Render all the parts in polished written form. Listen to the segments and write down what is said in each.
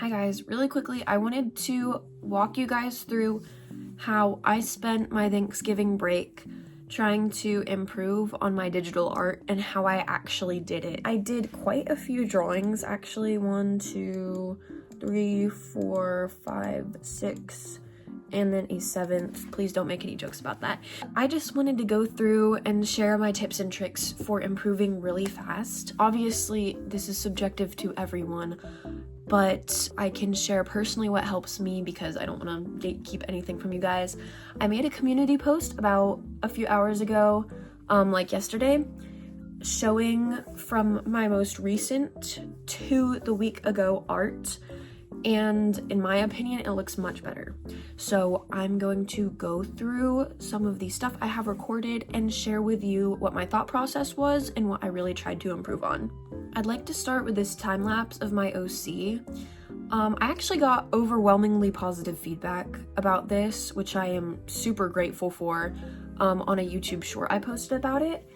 Hi guys, really quickly, I wanted to walk you guys through how I spent my Thanksgiving break trying to improve on my digital art and how I actually did it. I did quite a few drawings, actually. 1, 2, 3, 4, 5, 6, and then a 7th. Please don't make any jokes about that. I just wanted to go through and share my tips and tricks for improving really fast. Obviously, this is subjective to everyone, but I can share personally what helps me because I don't want to gatekeep anything from you guys. I made a community post about a few hours ago, like yesterday, showing from my most recent to the week ago art, and in my opinion, it looks much better. So I'm going to go through some of the stuff I have recorded and share with you what my thought process was and what I really tried to improve on. I'd like to start with this time lapse of my OC. I actually got overwhelmingly positive feedback about this, which I am super grateful for, on a YouTube short I posted about it.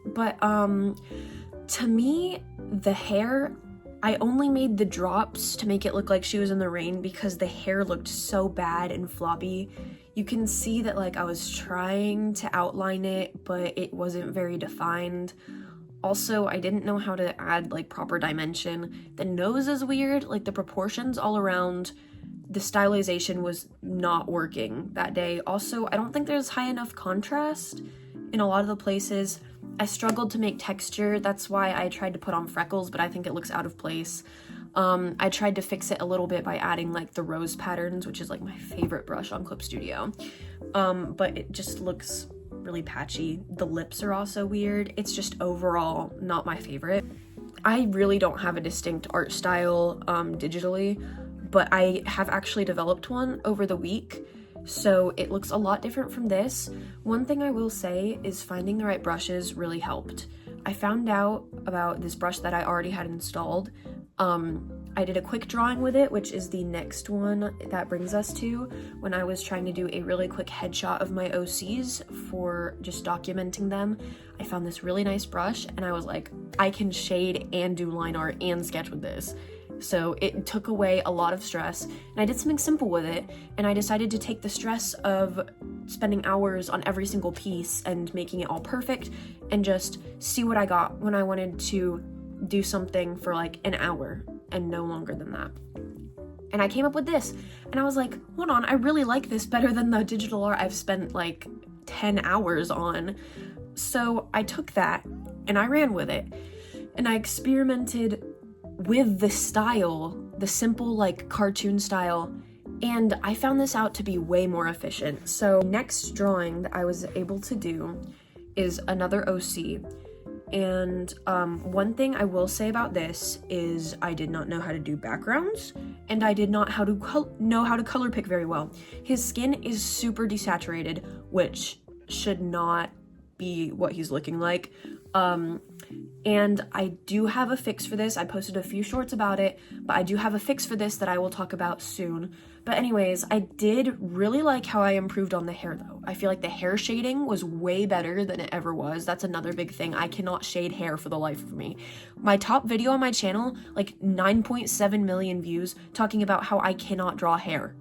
But to me, the hair, I only made the drops to make it look like she was in the rain because the hair looked so bad and floppy. You can see that like I was trying to outline it, but it wasn't very defined. Also, I didn't know how to add like proper dimension. The nose is weird, like the proportions all around, the stylization was not working that day. Also, I don't think there's high enough contrast in a lot of the places. I struggled to make texture, that's why I tried to put on freckles, but I think it looks out of place. I tried to fix it a little bit by adding like the rose patterns, which is like my favorite brush on Clip Studio. But it just looks really patchy. The lips are also weird. It's just overall not my favorite. I really don't have a distinct art style digitally, but I have actually developed one over the week, so it looks a lot different from this. One thing I will say is finding the right brushes really helped. I found out about this brush that I already had installed. I did a quick drawing with it, which is the next one that brings us to when I was trying to do a really quick headshot of my OCs for just documenting them. I found this really nice brush and I was like, I can shade and do line art and sketch with this. So it took away a lot of stress, and I did something simple with it, and I decided to take the stress of spending hours on every single piece and making it all perfect and just see what I got when I wanted to do something for like an hour and no longer than that. And I came up with this, and I was like, hold on, I really like this better than the digital art I've spent like 10 hours on. So I took that and I ran with it, and I experimented with the style, the simple like cartoon style, and I found this out to be way more efficient. So next drawing that I was able to do is another OC, and one thing I will say about this is I did not know how to do backgrounds, and I did not know how to color pick very well. His skin is super desaturated, which should not be what he's looking like. And I do have a fix for this. I posted a few shorts about it, but I do have a fix for this that I will talk about soon. But anyways, I did really like how I improved on the hair though. I feel like the hair shading was way better than it ever was. That's another big thing. I cannot shade hair for the life of me. My top video on my channel, like 9.7 million views, talking about how I cannot draw hair.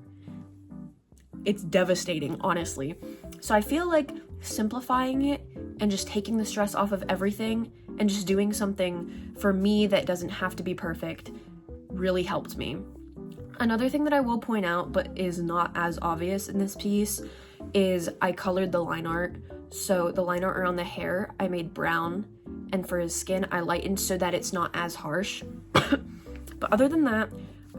It's devastating, honestly. So I feel like simplifying it and just taking the stress off of everything and just doing something for me that doesn't have to be perfect really helped me. Another thing that I will point out, but is not as obvious in this piece, is I colored the line art. So the line art around the hair, I made brown, and for his skin, I lightened so that it's not as harsh. But other than that,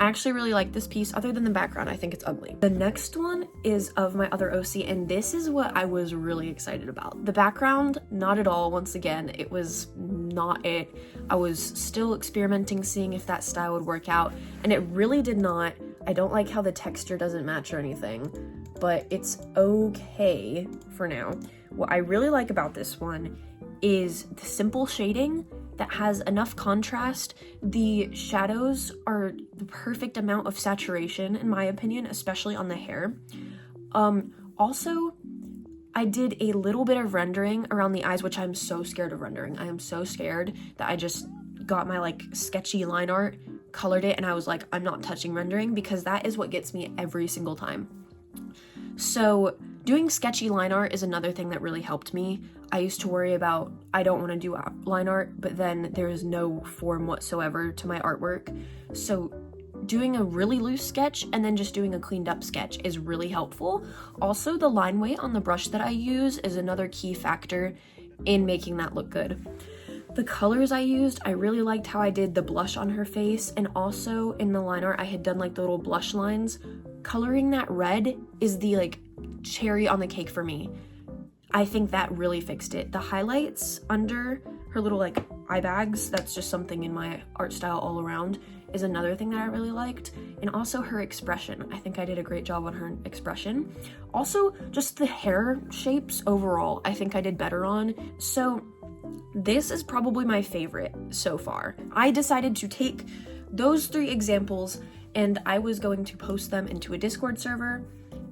I actually really like this piece. Other than the background, I think it's ugly. The next one is of my other OC, and this is what I was really excited about. The background, not at all. Once again, it was not it. I was still experimenting, seeing if that style would work out, and it really did not. I don't like how the texture doesn't match or anything, but it's okay for now. What I really like about this one is the simple shading that has enough contrast. The shadows are the perfect amount of saturation, in my opinion, especially on the hair. Also, I did a little bit of rendering around the eyes, which I'm so scared of rendering. I am so scared that I just got my like sketchy line art colored it and I was like, I'm not touching rendering, because that is what gets me every single time. So doing sketchy line art is another thing that really helped me. I used to worry about, I don't want to do line art, but then there is no form whatsoever to my artwork. So doing a really loose sketch and then just doing a cleaned up sketch is really helpful. Also, the line weight on the brush that I use is another key factor in making that look good. The colors I used, I really liked how I did the blush on her face, and also in the line art I had done like the little blush lines. Coloring that red is the like cherry on the cake for me. I think that really fixed it. The highlights under her little like eye bags, that's just something in my art style all around, is another thing that I really liked. And also her expression. I think I did a great job on her expression. Also, just the hair shapes overall, I think I did better on. So this is probably my favorite so far. I decided to take those 3 examples and I was going to post them into a Discord server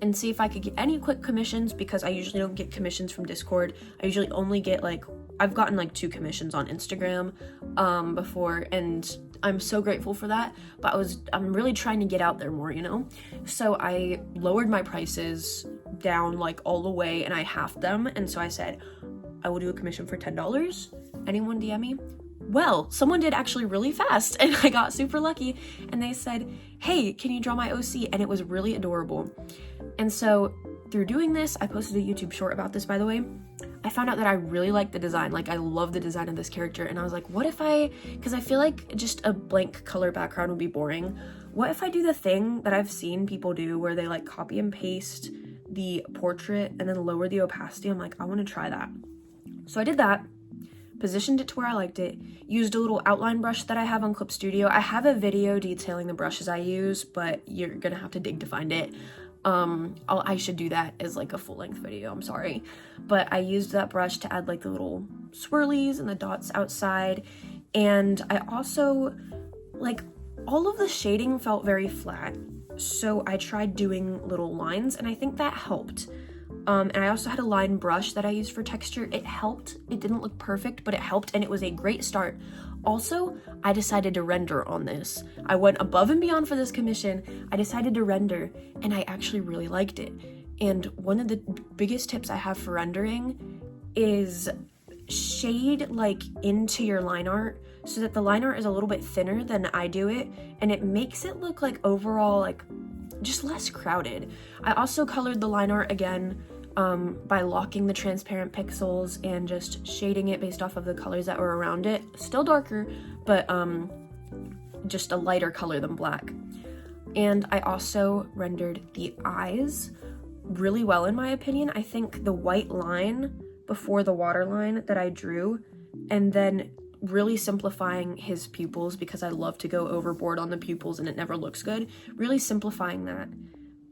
and see if I could get any quick commissions, because I usually don't get commissions from Discord. I usually only get like, I've gotten like 2 commissions on Instagram before, and I'm so grateful for that, but I'm really trying to get out there more, you know? So I lowered my prices down like all the way and I halved them, and so I said, I will do a commission for $10. Anyone DM me? Well, someone did actually really fast and I got super lucky, and they said, hey, can you draw my OC? And it was really adorable. And so through doing this, I posted a YouTube short about this, by the way. I found out that I really like the design. Like, I love the design of this character, and I was like, what if because I feel like just a blank color background would be boring. What if I do the thing that I've seen people do where they like copy and paste the portrait and then lower the opacity? I'm like, I want to try that. So I did that, positioned it to where I liked it, used a little outline brush that I have on Clip Studio. I have a video detailing the brushes I use, but you're gonna have to dig to find it. I should do that as like a full-length video, I'm sorry. But I used that brush to add like the little swirlies and the dots outside. And I also, like, all of the shading felt very flat. So I tried doing little lines, and I think that helped. And I also had a line brush that I used for texture. It helped. It didn't look perfect, but it helped, and it was a great start. Also, I decided to render on this. I went above and beyond for this commission. I decided to render, and I actually really liked it. And one of the biggest tips I have for rendering is shade like into your line art so that the line art is a little bit thinner than I do it, and it makes it look like overall like just less crowded. I also colored the line art again by locking the transparent pixels and just shading it based off of the colors that were around it. Still darker, but just a lighter color than black. And I also rendered the eyes really well, in my opinion. I think the white line before the waterline that I drew, and then really simplifying his pupils, because I love to go overboard on the pupils and it never looks good. Really simplifying that,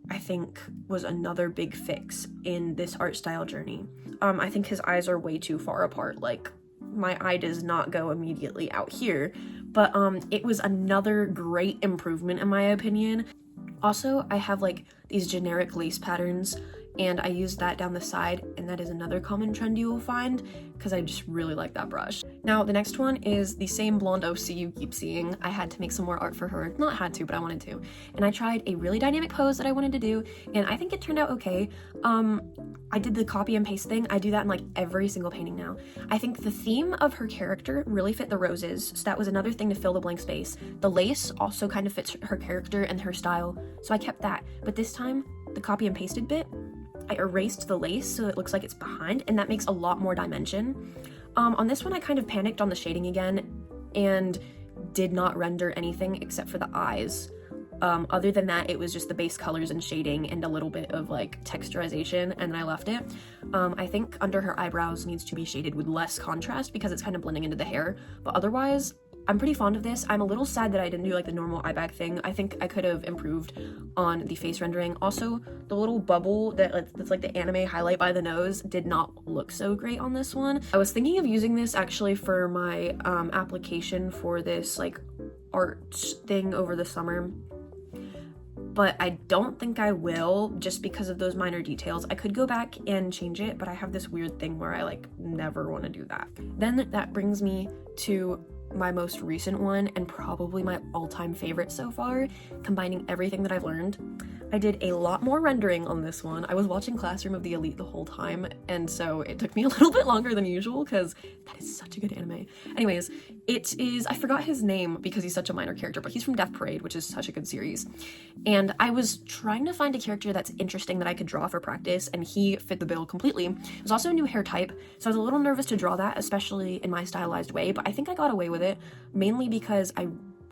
I think, was another big fix in this art style journey. I think his eyes are way too far apart. Like, my eye does not go immediately out here, but it was another great improvement in my opinion. Also, I have like these generic lace patterns, and I used that down the side, and that is another common trend you will find because I just really like that brush. Now, the next one is the same blonde OC you keep seeing. I had to make some more art for her. Not had to, but I wanted to. And I tried a really dynamic pose that I wanted to do, and I think it turned out okay. I did the copy and paste thing. I do that in like every single painting now. I think the theme of her character really fit the roses, so that was another thing to fill the blank space. The lace also kind of fits her character and her style, so I kept that. But this time, the copy and pasted bit, I erased the lace so it looks like it's behind, and that makes a lot more dimension. On this one, I kind of panicked on the shading again and did not render anything except for the eyes. Other than that, it was just the base colors and shading and a little bit of like texturization, and then I left it. I think under her eyebrows needs to be shaded with less contrast because it's kind of blending into the hair, but otherwise, I'm pretty fond of this. I'm a little sad that I didn't do like the normal eye bag thing. I think I could have improved on the face rendering. Also, the little bubble that's like the anime highlight by the nose did not look so great on this one. I was thinking of using this actually for my application for this like art thing over the summer, but I don't think I will, just because of those minor details. I could go back and change it, but I have this weird thing where I like never want to do that. Then that brings me to my most recent one and probably my all-time favorite so far, combining everything that I've learned. I did a lot more rendering on this one. I was watching Classroom of the Elite the whole time, and so it took me a little bit longer than usual because that is such a good anime. Anyways, it is, I forgot his name because he's such a minor character, but he's from Death Parade, which is such a good series. And I was trying to find a character that's interesting that I could draw for practice, and he fit the bill completely. It was also a new hair type, so I was a little nervous to draw that, especially in my stylized way, but I think I got away with it, mainly because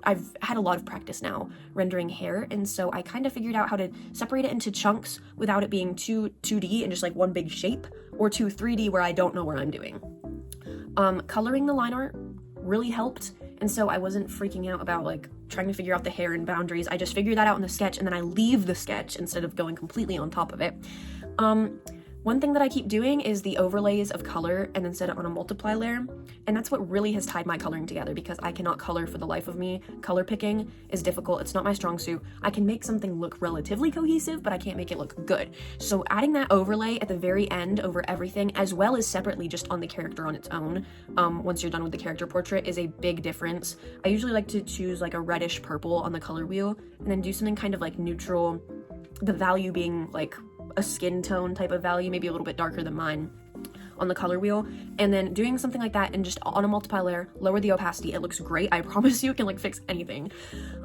I've had a lot of practice now rendering hair, and so I kind of figured out how to separate it into chunks without it being too 2D and just like one big shape, or too 3D where I don't know what I'm doing. Coloring the line art really helped, and so I wasn't freaking out about like trying to figure out the hair and boundaries. I just figured that out in the sketch, and then I leave the sketch instead of going completely on top of it. One thing that I keep doing is the overlays of color and then set it on a multiply layer, and that's what really has tied my coloring together because I cannot color for the life of me. Color picking is difficult. It's not my strong suit. I can make something look relatively cohesive, but I can't make it look good. So adding that overlay at the very end over everything, as well as separately just on the character on its own, once you're done with the character portrait, is a big difference. I usually like to choose like a reddish purple on the color wheel and then do something kind of like neutral, the value being like a skin tone type of value, maybe a little bit darker than mine on the color wheel, and then doing something like that and just on a multiply layer, lower the opacity. It looks great. I promise you it can like fix anything.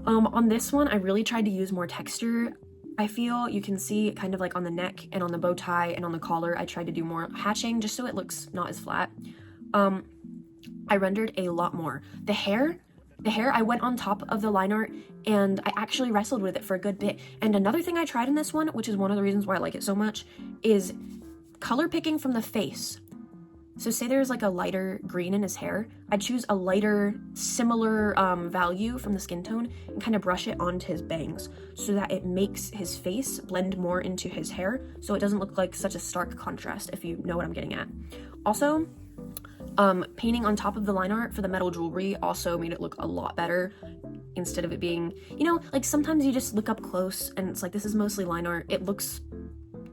On this one, I really tried to use more texture. I feel you can see kind of like on the neck and on the bow tie and on the collar, I tried to do more hatching just so it looks not as flat. I rendered a lot more. The hair, I went on top of the line art and I actually wrestled with it for a good bit. And another thing I tried in this one, which is one of the reasons why I like it so much, is color picking from the face. So say there's like a lighter green in his hair, I'd choose a lighter, similar value from the skin tone and kind of brush it onto his bangs so that it makes his face blend more into his hair so it doesn't look like such a stark contrast, if you know what I'm getting at. Also, painting on top of the line art for the metal jewelry also made it look a lot better instead of it being, you know, like sometimes you just look up close and it's like, this is mostly line art. It looks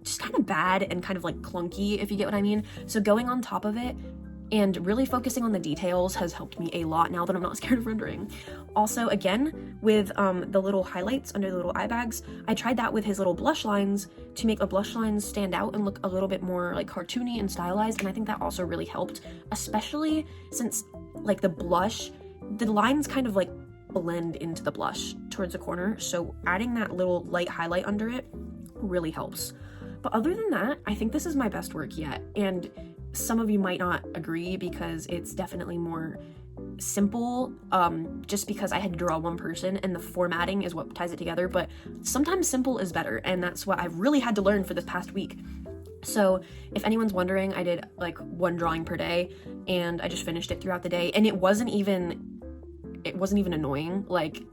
just kind of bad and kind of like clunky, if you get what I mean. So going on top of it and really focusing on the details has helped me a lot now that I'm not scared of rendering. Also, again, with the little highlights under the little eye bags, I tried that with his little blush lines to make the blush lines stand out and look a little bit more like cartoony and stylized, and I think that also really helped, especially since like the blush, the lines kind of like blend into the blush towards the corner, so adding that little light highlight under it really helps. But other than that, I think this is my best work yet, and some of you might not agree because it's definitely more simple, just because I had to draw one person and the formatting is what ties it together, but sometimes simple is better, and that's what I've really had to learn for this past week. So if anyone's wondering, I did like one drawing per day and I just finished it throughout the day, and it wasn't even annoying. Like,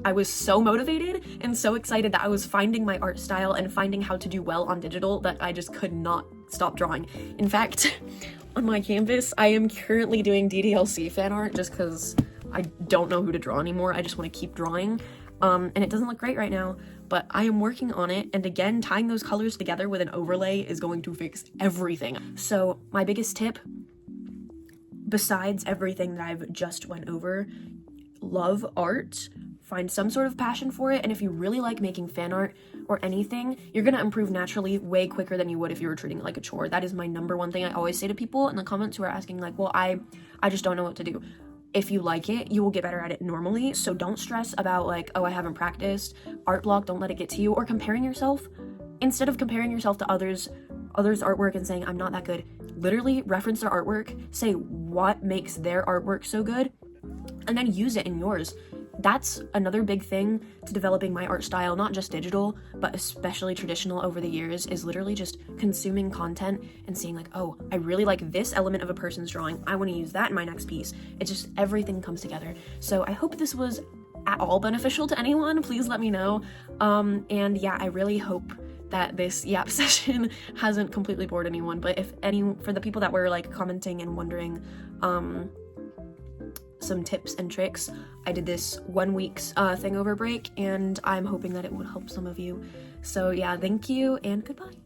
I was so motivated and so excited that I was finding my art style and finding how to do well on digital that I just could not stop drawing. In fact, on my canvas, I am currently doing DDLC fan art just because I don't know who to draw anymore. I just want to keep drawing. And it doesn't look great right now, but I am working on it. And again, tying those colors together with an overlay is going to fix everything. So my biggest tip, besides everything that I've just went over, love art. Find some sort of passion for it, and if you really like making fan art or anything, you're gonna improve naturally way quicker than you would if you were treating it like a chore. That is my number one thing I always say to people in the comments who are asking like, well, I just don't know what to do. If you like it, you will get better at it normally, so don't stress about like, oh, I haven't practiced. Art block, don't let it get to you, or comparing yourself. Instead of comparing yourself to others' artwork and saying, I'm not that good, literally reference their artwork, say what makes their artwork so good, and then use it in yours. That's another big thing to developing my art style, not just digital, but especially traditional over the years, is literally just consuming content and seeing like, oh, I really like this element of a person's drawing. I want to use that in my next piece. It's just everything comes together. So I hope this was at all beneficial to anyone. Please let me know. And yeah, I really hope that this yap session hasn't completely bored anyone, but for the people that were like commenting and wondering, some tips and tricks, I did this 1 week's thing over break, and I'm hoping that it will help some of you. So yeah, thank you and goodbye.